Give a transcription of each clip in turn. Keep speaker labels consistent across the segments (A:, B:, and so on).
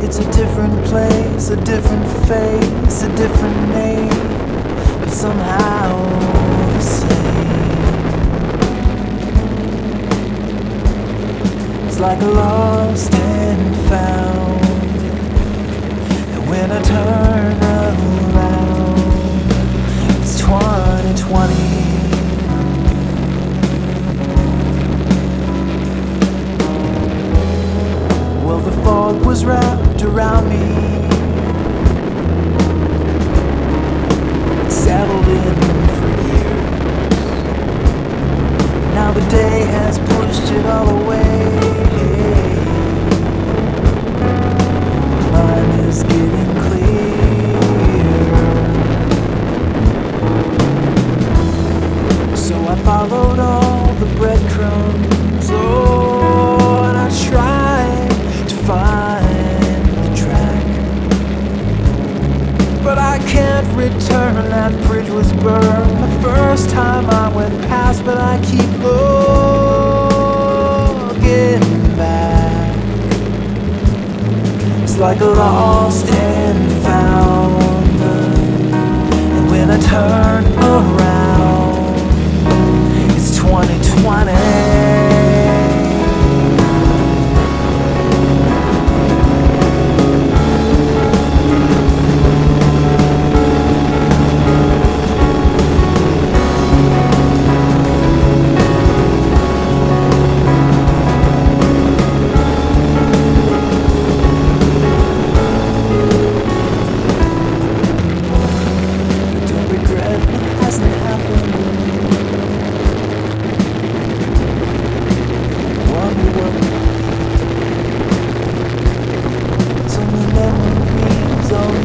A: It's a different place, a different face, a different name, but somehow the same. It's like a lost and found, and when I turn around, it's 2020. Well, the fog was wrapped around me, settled in for years. Now the day has pushed it all away. Mine is getting clear. So I followed all the breadcrumbs, oh, and I tried to find the track, but I can't return. That bridge was burned the first time I went past, but I keep looking back. It's like a lost and found, and when I turn around, it's 2020.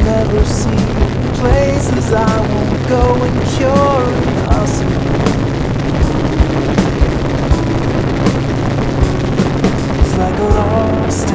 A: Never see places I won't go, and curiosity. It's like a lost